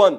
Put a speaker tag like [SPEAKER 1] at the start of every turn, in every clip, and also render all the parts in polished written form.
[SPEAKER 1] 1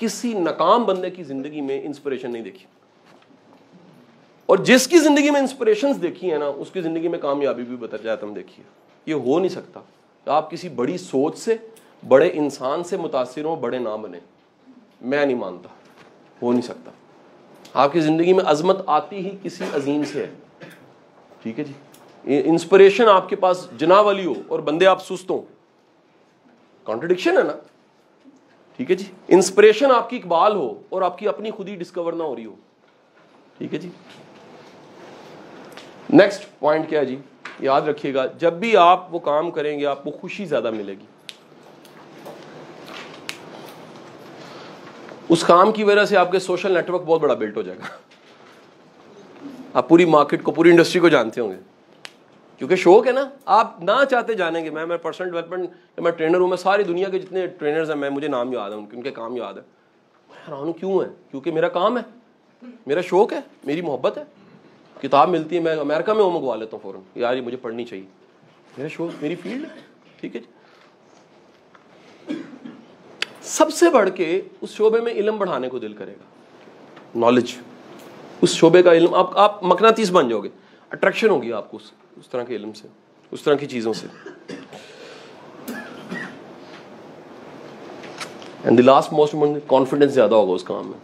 [SPEAKER 1] کسی ناکام بندے کی زندگی میں انسپریشن نہیں دیکھی, اور جس کی زندگی میں انسپریشنز دیکھی ہیں نا اس کی زندگی میں کامیابی بھی بترجات ہم دیکھی ہے. یہ ہو نہیں سکتا کہ آپ کسی بڑی سوچ سے, بڑے انسان سے متاثر ہوں, بڑے نہ بنے. میں نہیں مانتا, ہو نہیں سکتا. آپ کی زندگی میں عظمت آتی ہی کسی عظیم سے ہے. ٹھیک ہے جی, انسپریشن آپ کے پاس جناب والی ہو اور بندے آپ سست ہوں, کانٹرڈکشن ہے نا. ٹھیک ہے جی, انسپریشن آپ کی اقبال ہو اور آپ کی اپنی خود ہی ڈسکور نہ ہو رہی ہو. ٹھیک ہے جی. نیکسٹ پوائنٹ کیا ہے جی, یاد رکھیے گا, جب بھی آپ وہ کام کریں گے آپ کو خوشی زیادہ ملے گی. اس کام کی وجہ سے آپ کے سوشل نیٹ ورک بہت بڑا بلٹ ہو جائے گا. آپ پوری مارکیٹ کو, پوری انڈسٹری کو جانتے ہوں گے, کیونکہ شوق ہے نا. آپ نہ چاہتے جانے گے. میں پرسنل ڈیولپمنٹ میں ٹرینر ہوں, میں ساری دنیا کے جتنے ٹرینرز ہیں مجھے نام یاد ہے, ان کے کام یاد ہے. میں حیران ہوں کیوں ہے, کیونکہ میرا کام ہے, میرا شوق ہے, میری محبت ہے. کتاب ملتی ہے میں امریکہ میں وہ منگوا لیتا ہوں فوراً, یار یہ مجھے پڑھنی چاہیے, میرا شوق, میری فیلڈ ہے. ٹھیک ہے جی. سب سے بڑھ کے اس شعبے میں علم بڑھانے کو دل کرے گا, نالج, اس شعبے کا علم. آپ مقناطیس بن جاؤ گے, اٹریکشن ہوگی آپ کو اس طرح کے علم سے, اس طرح کی چیزوں سے. And the last most confidence زیادہ ہوگا اس کام میں.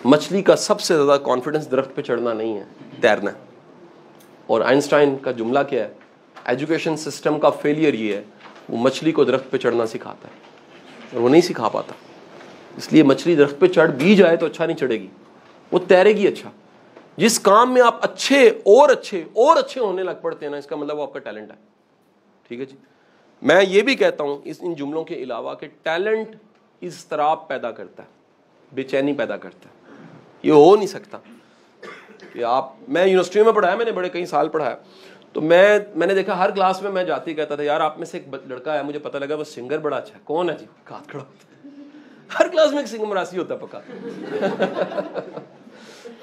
[SPEAKER 1] مچھلی کا سب سے زیادہ کانفیڈنس درخت پہ چڑھنا نہیں ہے, تیرنا. اور آئنسٹائن کا جملہ کیا ہے, ایجوکیشن سسٹم کا فیلئر یہ ہے, وہ مچھلی کو درخت پہ چڑھنا سکھاتا ہے اور وہ نہیں سکھا پاتا. اس لیے مچھلی درخت پہ چڑھ بھی جائے تو اچھا نہیں چڑھے گی, وہ تیرے گی اچھا. جس کام میں آپ اچھے اور اچھے اور اچھے ہونے لگ پڑتے ہیں نا, اس کا مطلب وہ آپ کا ٹیلنٹ ہے. ٹھیک ہے جی. میں یہ بھی کہتا ہوں ان جملوں کے علاوہ کہ ٹیلنٹ اضطراب پیدا کرتا ہے, بے چینی پیدا کرتا ہے. یہ ہو نہیں سکتا کہ آپ, میں یونیورسٹی میں پڑھایا, میں نے بڑے کئی سال پڑھایا, تو میں نے دیکھا ہر کلاس میں جاتے ہی کہتا تھا یار آپ میں سے ایک لڑکا ہے, مجھے پتا لگا وہ سنگر بڑا اچھا ہے. کون ہے جی؟ ہاتھ کھڑا ہوتا ہے. ہر کلاس میں ایک سنگر مراسی ہوتا ہے پکا.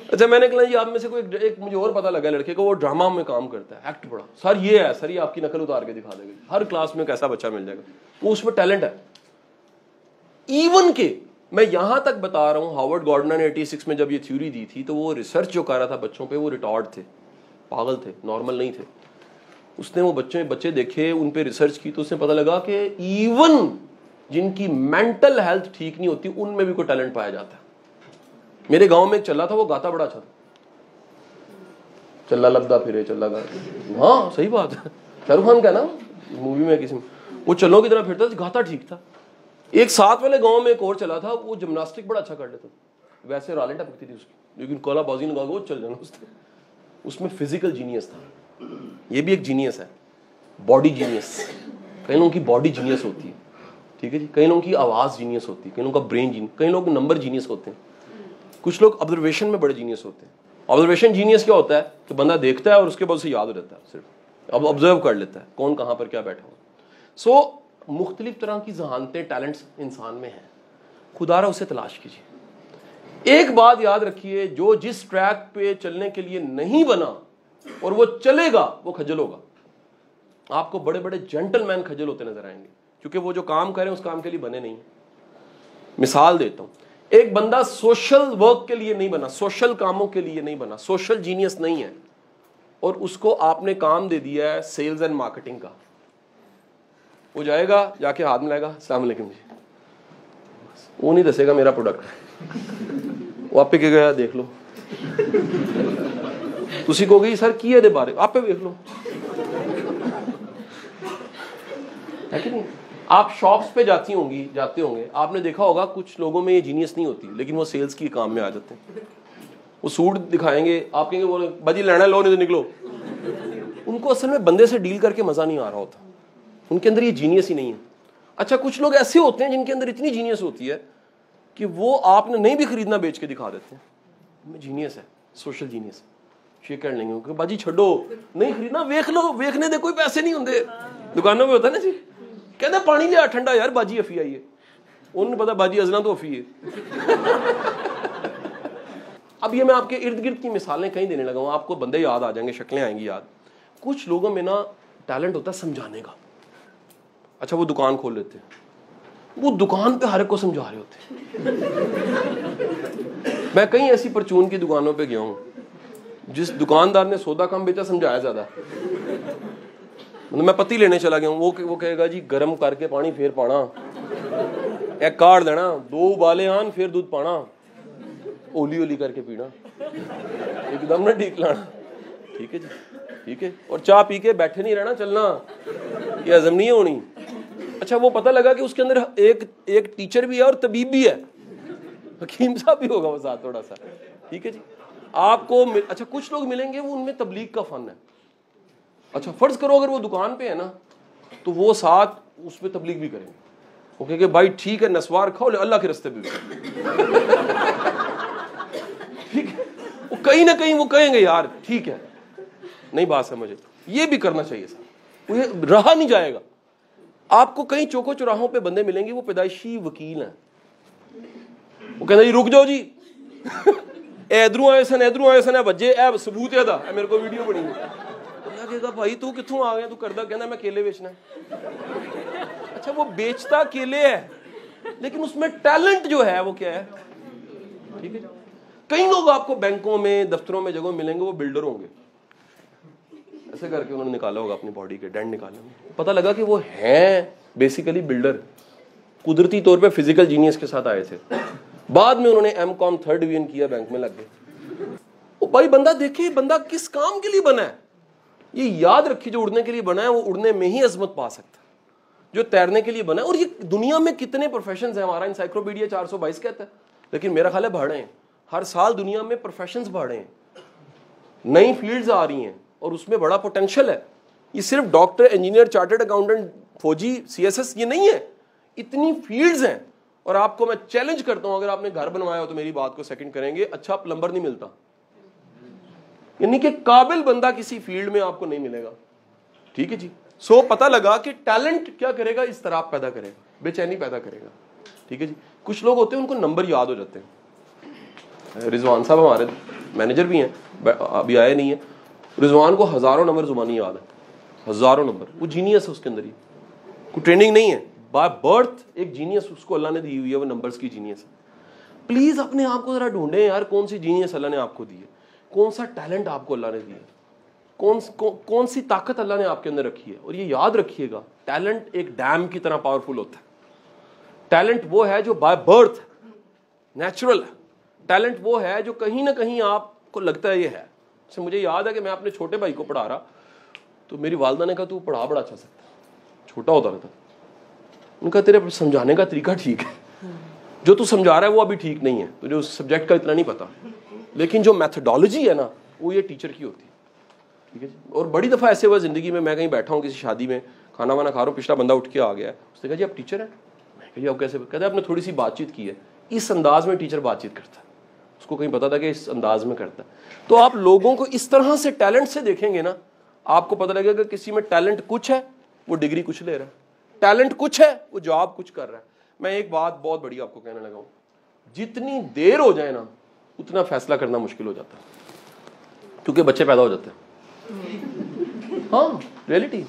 [SPEAKER 1] اچھا میں نے کہا جی آپ میں سے کوئی ایک مجھے اور پتا لگا لڑکے کو, وہ ڈرامہ میں کام کرتا ہے, ایکٹ بڑا. سر یہ ہے, سر یہ آپ کی نقل اتار کے دکھا دے گا. ہر کلاس میں ایک ایسا بچہ مل جائے گا, وہ اس میں ٹیلنٹ ہے. ایون کہ میں یہاں تک بتا رہا ہوں, ہاورڈ گارڈنر نے 86 میں جب یہ تھیوری دی تھی تو وہ ریسرچ جو کر رہا تھا بچوں پہ, وہ ریٹارڈ تھے, پاگل تھے, نارمل نہیں تھے. اس نے وہ بچے دیکھے, ان پہ ریسرچ کی, تو اس نے پتا لگا کہ ایون جن کی مینٹل ہیلتھ ٹھیک نہیں ہوتی ان میں بھی کوئی ٹیلنٹ پایا جاتا ہے. میرے گاؤں میں ایک چلا تھا, وہ گاتا بڑا اچھا تھا, چلا لبدا پھرے چلا گا. ہاں صحیح بات ہے, شاہ رخ خان کا نا مووی میں کسی میں, وہ چلوں کی طرح پھرتا تھا, گاتا ٹھیک تھا. ایک ساتھ والے گاؤں میں ایک اور چلا تھا, وہ جمناسٹک بڑا اچھا کر لیتا تھا, ویسے رالیں ٹپکتی تھی اس کی, لیکن کولا بازی لگا کے وہ چل جانا. اس میں فزیکل جینیس تھا. یہ بھی ایک جینیس ہے, باڈی جینیس. کئی لوگوں کی باڈی جینیس ہوتی ہے. ٹھیک ہے جی. کئی لوگوں کی آواز جینیس ہوتی ہے, کئی لوگوں کا برین جینیس, کئی لوگ نمبر جینیس ہوتے ہیں, کچھ لوگ آبزرویشن میں بڑے جینیس ہوتے ہیں. آبزرویشن جینیس کیا ہوتا ہے کہ بندہ دیکھتا ہے اور اس کے بعد اسے یاد رہتا ہے, صرف اب آبزرو کر لیتا ہے کون کہاں پر کیا بیٹھا ہو. سو مختلف طرح کی ذہانتیں, ٹیلنٹس انسان میں ہیں, خدا را اسے تلاش کیجیے. ایک بات یاد رکھیے, جو جس ٹریک پہ چلنے کے لیے نہیں بنا اور وہ چلے گا وہ کھجل ہوگا. آپ کو بڑے بڑے جینٹل مین کھجل ہوتے نظر آئیں گے, کیونکہ وہ جو کام کریں اس کام کے لیے بنے نہیں. مثال دیتا ہوں, ایک بندہ سوشل ورک کے لیے نہیں بنا, سوشل کاموں کے لیے نہیں بنا, سوشل جینیس نہیں ہے, اور اس کو آپ نے کام دے دیا ہے سیلز اینڈ مارکیٹنگ کا. وہ جائے گا, جا کے ہاتھ ملائے گا, السلام علیکم جی, وہ نہیں دسے گا میرا پروڈکٹ. وہ آپ پہ کہے گا دیکھ لو, تسی کہو گی سر کی ہے دے بارے, آپ پہ دیکھ لو, ہے کہ نہیں. آپ شاپس پہ جاتے ہوں گے, آپ نے دیکھا ہوگا کچھ لوگوں میں یہ جینیس نہیں ہوتی, لیکن وہ سیلز کی کام میں آ جاتے ہیں. وہ سوٹ دکھائیں گے, آپ کہیں گے بولے باجی لینا لو نہیں تو نکلو. ان کو اصل میں بندے سے ڈیل کر کے مزہ نہیں آ رہا ہوتا, ان کے اندر یہ جینیس ہی نہیں ہے. اچھا کچھ لوگ ایسے ہوتے ہیں جن کے اندر اتنی جینیس ہوتی ہے کہ وہ آپ نے نہیں بھی خریدنا بیچ کے دکھا دیتے ہیں, جینیس ہے, سوشل جینیس. شیئر کر لیں گے باجی چھڈو نہیں خریدنا, ویکھ لو, ویکھنے دے کوئی پیسے نہیں ہوتے. دکانوں میں ہوتا ہے نا جی, کہتے پانی لیا ٹھنڈا, یار باجی افی آئی ہے, انہوں نے پتا باجی ازلا تو افی ہے. اب یہ میں آپ کے ارد گرد کی مثالیں کہیں دینے لگا ہوں, آپ کو بندے یاد آ جائیں گے, شکلیں آئیں گی یاد. کچھ لوگوں میں نا ٹیلنٹ ہوتا ہے سمجھانے کا. اچھا وہ دکان کھول لیتے ہیں, وہ دکان پہ ہر ایک کو سمجھا رہے ہوتے ہیں. میں کئی ایسی پرچون کی دکانوں پہ گیا ہوں جس دکاندار نے سودا کم بیچا سمجھایا زیادہ. میں پتی لینے چلا گیا ہوں, وہ کہے گا جی گرم کر کے پانی پھر پانا, ایک کاٹ دینا, 2 ابالے آن پھر دودھ پانا, اولی اولی کر کے پینا, ایک دم نہ ٹھیک لانا. ٹھیک ہے جی, ٹھیک ہے. اور چاہ پی کے بیٹھے نہیں رہنا, چلنا, یہ ہضم نہیں ہونی. اچھا وہ پتہ لگا کہ اس کے اندر ایک ٹیچر بھی ہے اور طبیب بھی ہے, حکیم صاحب بھی ہوگا وہ ساتھ تھوڑا سا. ٹھیک ہے جی. آپ کو اچھا کچھ لوگ ملیں گے وہ ان میں تبلیغ کا فن ہے. اچھا فرض کرو اگر وہ دکان پہ ہے نا تو وہ ساتھ اس پہ تبلیغ بھی کریں گے. وہ کہیں گے بھائی ٹھیک ہے نسوار کھاؤ لے اللہ کے راستے پہ. ٹھیک ہے, وہ کہیں نہ کہیں وہ کہیں گے یار ٹھیک ہے, نہیں بات سمجھے. یہ بھی کرنا چاہیے سر, وہ رہا نہیں جائے گا. آپ کو کئی چوکوں چوراہوں پہ بندے ملیں گے وہ پیدائشی وکیل ہیں. وہ کہنا جی رک جاؤ جی, ادھروں آئے سن بجے اے ثبوت ہے دا میرے کو ویڈیو بنی ہے. اللہ کہے گا بھائی تو کتوں آ گیا, تو کردا کہنا میں کیلے بیچنا ہے. اچھا وہ بیچتا کیلے ہے لیکن اس میں ٹیلنٹ جو ہے وہ کیا ہے. ٹھیک ہے. کئی لوگ آپ کو بینکوں میں دفتروں میں جگہوں ملیں گے وہ بلڈر ہوں گے. ایسے کر کے انہوں نے نکالا ہوگا اپنی باڈی کے ڈینٹ نکالے ہوں, پتہ لگا کہ وہ ہیں بیسیکلی بلڈر. قدرتی طور پہ فزیکل جینیس کے ساتھ آئے تھے, بعد میں انہوں نے M.Com 3rd ڈویژن کیا, بینک میں لگ گئے. وہ بھائی بندہ دیکھے بندہ کس کام کے لیے بنا ہے. یہ یاد رکھیے جو اڑنے کے لیے بنا ہے وہ اڑنے میں ہی عظمت پا سکتا ہے, جو تیرنے کے لیے بنا ہے. اور یہ دنیا میں کتنے پروفیشنز ہیں, ہمارا انسائکلوپیڈیا 422 کہتا ہے, لیکن میرا خیال ہے بڑھ رہے ہیں. ہر سال دنیا میں پروفیشنز بڑھ رہے ہیں, نئی فیلڈز آ رہی ہیں اور اس میں بڑا پوٹینشیل ہے. یہ صرف ڈاکٹر, انجینئر, چارٹرڈ اکاؤنٹنٹ, فوجی, CSS یہ نہیں ہے, اتنی فیلڈز ہیں. اور آپ کو میں چیلنج کرتا ہوں اگر آپ نے گھر بنوایا ہو تو میری بات کو سیکنڈ کریں گے, اچھا پلمبر نہیں ملتا, یعنی کہ قابل بندہ کسی فیلڈ میں آپ کو نہیں ملے گا. ٹھیک ہے جی. سو پتہ لگا کہ ٹیلنٹ کیا کرے گا, اضطراب پیدا کرے گا, بے چینی پیدا کرے گا. ٹھیک ہے جی. کچھ لوگ ہوتے ہیں ان کو نمبر یاد ہو جاتے ہیں. رضوان صاحب ہمارے مینیجر بھی ہیں, ابھی آئے نہیں ہیں. رضوان کو ہزاروں نمبر زبانی یاد ہے, ہزاروں نمبر. وہ جینیس ہے اس کے اندر ہی, کوئی ٹریننگ نہیں ہے, بائی برتھ ایک جینیس اس کو اللہ نے دی ہوئی ہے, وہ نمبرز کی جینیس ہے. پلیز اپنے آپ کو ذرا ڈھونڈیں یار, کون سی جینیس اللہ نے آپ کو دی ہے, کون سا ٹیلنٹ آپ کو اللہ نے دیا ہے, کون سی طاقت اللہ نے آپ کے اندر رکھی ہے. اور یہ یاد رکھیے گا ٹیلنٹ ایک ڈیم کی طرح پاورفل ہوتا ہے. ٹیلنٹ وہ ہے جو بائی برتھ نیچرل ہے. ٹیلنٹ وہ ہے جو کہیں نہ کہیں آپ کو لگتا ہے یہ ہے. مجھے یاد ہے کہ میں اپنے چھوٹے بھائی کو پڑھا رہا تو میری والدہ نے کہا تو پڑھا بڑا اچھا سکتا ہے, چھوٹا ہوتا رہتا. ان کا تیرے سمجھانے کا طریقہ ٹھیک ہے, جو تو سمجھا رہا ہے وہ ابھی ٹھیک نہیں ہے, تجھے اس سبجیکٹ کا اتنا نہیں پتا, لیکن جو میتھڈالوجی ہے نا وہ یہ ٹیچر کی ہوتی ہے. ٹھیک ہے جی. اور بڑی دفعہ ایسے ہوا زندگی میں کہیں بیٹھا ہوں کسی شادی میں, کھانا وانا کھا رہا ہوں, پچھلا بندہ اٹھ کے آ گیا ہے, اس نے کہا جی آپ ٹیچر ہیں. میں کہا جی آپ کیسے, کہتے ہیں آپ نے تھوڑی سی بات چیت کی ہے. اس انداز میں ٹیچر بات چیت کرتا ہے, اس کو کہیں پتا تھا کہ اس انداز میں کرتا ہے. تو آپ لوگوں کو اس طرح سے ٹیلنٹ سے دیکھیں گے نا, آپ کو پتہ لگے گا کہ کسی میں ٹیلنٹ کچھ ہے, وہ ڈگری کچھ لے رہا ہے, ٹیلنٹ کچھ ہے, وہ جاب کچھ کر رہا ہے. میں ایک بات بہت بڑی آپ کو کہنے لگا ہوں, جتنی دیر ہو جائے نا اتنا فیصلہ کرنا مشکل ہو جاتا ہے, کیونکہ بچے پیدا ہو جاتے ہیں. ہاں ریئلٹی,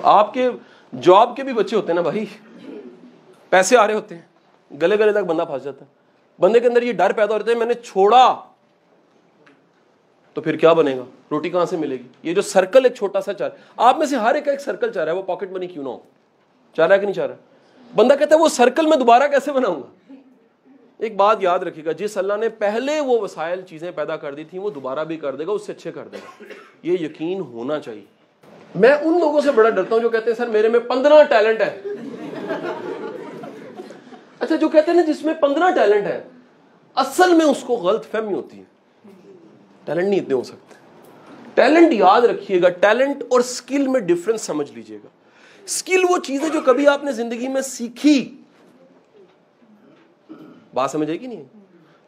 [SPEAKER 1] آپ کے جاب کے بھی بچے ہوتے ہیں نا بھائی, پیسے آ رہے ہوتے ہیں, گلے گلے تک بندہ پھنس جاتا ہے. بندے کے اندر یہ ڈر پیدا ہو رہتا ہے میں نے چھوڑا تو پھر کیا بنے گا, روٹی کہاں سے ملے گی. یہ جو سرکل ایک چھوٹا سا چل رہا ہے, آپ میں سے ہر ایک سرکل چل رہا ہے, وہ پاکٹ منی کیوں نہ ہو, چل رہا ہے کہ نہیں چل رہا. بندہ کہتا ہے وہ سرکل میں دوبارہ کیسے بناؤں گا. ایک بات یاد رکھیے گا, جس اللہ نے پہلے وہ وسائل چیزیں پیدا کر دی تھیں وہ دوبارہ بھی کر دے گا, اس سے اچھے کر دے گا. یہ یقین ہونا چاہیے. میں ان لوگوں سے بڑا ڈرتا ہوں جو کہتے ہیں سر میرے میں 15 ٹیلنٹ ہے. اچھا جو کہتے ہیں نا جس میں 15 ٹیلنٹ ہے, اصل میں اس کو غلط فہمی ہوتی ہے. ٹیلنٹ نہیں اتنے ہو سکتے. ٹیلنٹ یاد رکھیے گا, ٹیلنٹ اور سکل میں ڈفرنس سمجھ لیجئے گا. سکل وہ چیز ہے جو کبھی آپ نے زندگی میں سیکھی, بات سمجھے گی نہیں.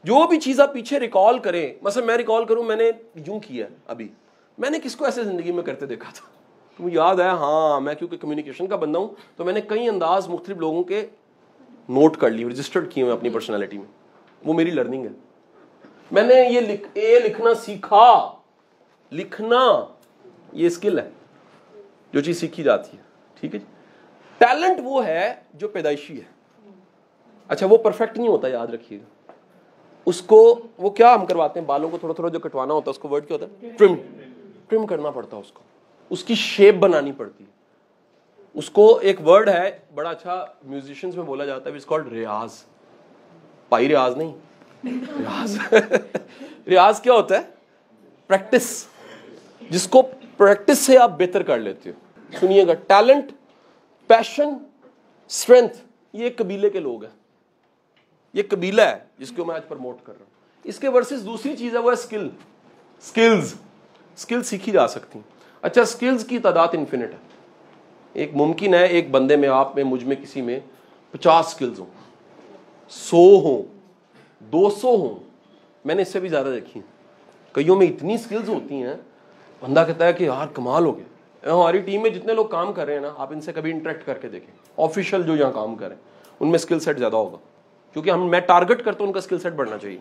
[SPEAKER 1] جو بھی چیز آپ پیچھے ریکال کریں, مثلا میں ریکال کروں میں نے یوں کیا ابھی, میں نے کس کو ایسے زندگی میں کرتے دیکھا تھا, مجھے یاد ہے. ہاں میں کیونکہ کمیونیکیشن کا بندہ ہوں تو میں نے کئی انداز مختلف لوگوں کے نوٹ کر لیے, رجسٹرڈ کیے ہوئے اپنی پرسنالٹی میں. وہ میری لرننگ ہے. میں نے یہ لکھنا سیکھا. لکھنا یہ سکل ہے جو چیز سیکھی جاتی ہے. ٹھیک ہے. ٹیلنٹ وہ ہے جو پیدائشی ہے. اچھا وہ پرفیکٹ نہیں ہوتا, یاد رکھیے گا. اس کو وہ کیا ہم کرواتے ہیں, بالوں کو تھوڑا تھوڑا جو کٹوانا ہوتا ہے اس کو ورڈ کیا ہوتا ہے, ٹرم کرنا پڑتا ہے, اس کی شیپ بنانی پڑتی ہے. اس کو ایک ورڈ ہے بڑا اچھا میوزیشنز میں بولا جاتا ہے, اٹس کالڈ ریاض. پائی ریاض نہیں, ریاض. ریاض کیا ہوتا ہے, پریکٹس, جس کو پریکٹس سے آپ بہتر کر لیتے ہو. سنیے گا, ٹیلنٹ, پیشن, اسٹرینتھ, یہ ایک قبیلے کے لوگ ہیں. یہ قبیلہ ہے جس کو میں آج پروموٹ کر رہا ہوں. اس کے ورسز دوسری چیز ہے وہ ہے اسکل. اسکل سیکھی جا سکتی ہیں. اچھا اسکلز کی تعداد انفینٹ ہے. ایک ممکن ہے ایک بندے میں, آپ میں, مجھ میں, کسی میں 50 اسکلز ہوں, 100 ہوں, 200 ہوں. میں نے اس سے بھی زیادہ دیکھی ہیں. کئیوں میں اتنی اسکلز ہوتی ہیں بندہ کہتا ہے کہ یار کمال ہو گیا. ہماری ٹیم میں جتنے لوگ کام کر رہے ہیں نا, آپ ان سے کبھی انٹریکٹ کر کے دیکھیں, آفیشیل جو یہاں کام کریں, ان میں اسکل سیٹ زیادہ ہوگا. کیونکہ میں ٹارگٹ کرتا ہوں ان کا اسکل سیٹ بڑھنا چاہیے.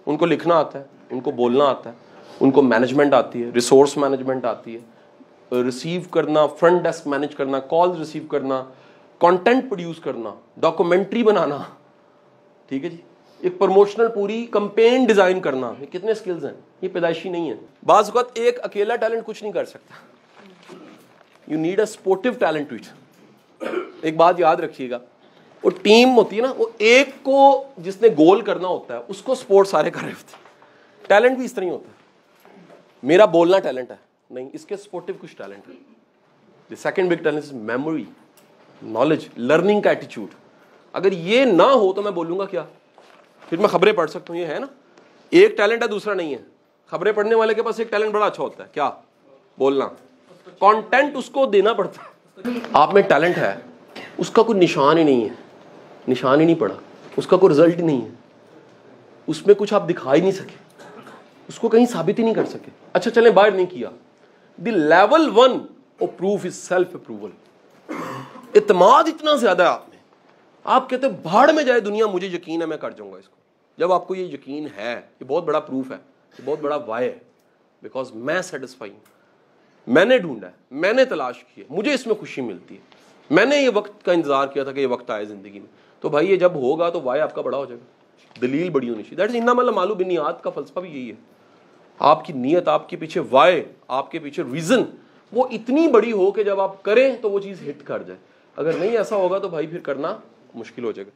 [SPEAKER 1] ان کو لکھنا آتا ہے, ان کو بولنا آتا ہے, ان کو مینجمنٹ آتی ہے, ریسورس مینجمنٹ آتی ہے, ریسیو کرنا, فرنٹ ڈیسک مینج کرنا, کال ریسیو کرنا, کانٹینٹ پروڈیوس کرنا, ڈاکومنٹری بنانا, ٹھیک ہے جی, ایک پروموشنل پوری کمپین ڈیزائن کرنا. یہ کتنے اسکلز ہیں, یہ پیدائشی نہیں ہے. بعض اوقات ایک اکیلا ٹیلنٹ کچھ نہیں کر سکتا. You need a supportive talent to it. ایک بات یاد رکھیے گا, وہ ٹیم ہوتی ہے نا, وہ ایک کو جس نے گول کرنا ہوتا ہے اس کو سپورٹ سارے کر رہے ہوتے ہیں. ٹیلنٹ بھی اس طرح ہی ہوتا ہے. میرا بولنا ٹیلنٹ ہے نہیں, اس کے سپورٹیو کچھ ٹیلنٹ ہے. The second big talent is memory, knowledge, learning کا ایٹیچیوڈ. اگر یہ نہ ہو تو میں بولوں گا کیا, پھر میں خبریں پڑھ سکتا ہوں. یہ ہے نا, ایک ٹیلنٹ ہے دوسرا نہیں ہے. خبریں پڑھنے والے کے پاس ایک ٹیلنٹ بڑا اچھا ہوتا ہے, کیا, بولنا. کانٹینٹ اس کو دینا پڑتا ہے. آپ میں ٹیلنٹ ہے, اس کا کوئی نشان ہی نہیں ہے, نشان ہی نہیں پڑا, اس کا کوئی رزلٹ ہی نہیں ہے, اس میں کچھ آپ دکھا ہی نہیں سکے, اس کو کہیں ثابت ہی نہیں کر سکے. اچھا چلیں باہر نہیں کیا. The level 1 of proof is self approval. اعتماد اتنا زیادہ ہے آپ میں, آپ کہتے ہیں بھاڑ میں جائے دنیا, مجھے یقین ہے میں کر جاؤں گا اس کو. جب آپ کو یہ یقین ہے, یہ بہت بڑا پروف ہے, یہ بہت بڑا وائی ہے. بیکاز میں سیٹسفائی ہوں, میں نے ڈھونڈا ہے, میں نے تلاش کی ہے, مجھے اس میں خوشی ملتی ہے, میں نے یہ وقت کا انتظار کیا تھا کہ یہ وقت آئے زندگی میں. تو بھائی یہ جب ہوگا تو وائی آپ کا بڑا ہو جائے گا, دلیل بڑی ہونی چاہیے. دیٹ از انما الاعمال بالنیات کا فلسفہ بھی یہی ہے. آپ کی نیت, آپ کے پیچھے وائی, آپ کے پیچھے ریزن, وہ اتنی بڑی ہو کہ جب آپ کریں تو وہ چیز ہٹ کر جائے. اگر نہیں ایسا ہوگا تو بھائی پھر کرنا مشکل ہو جائے گا.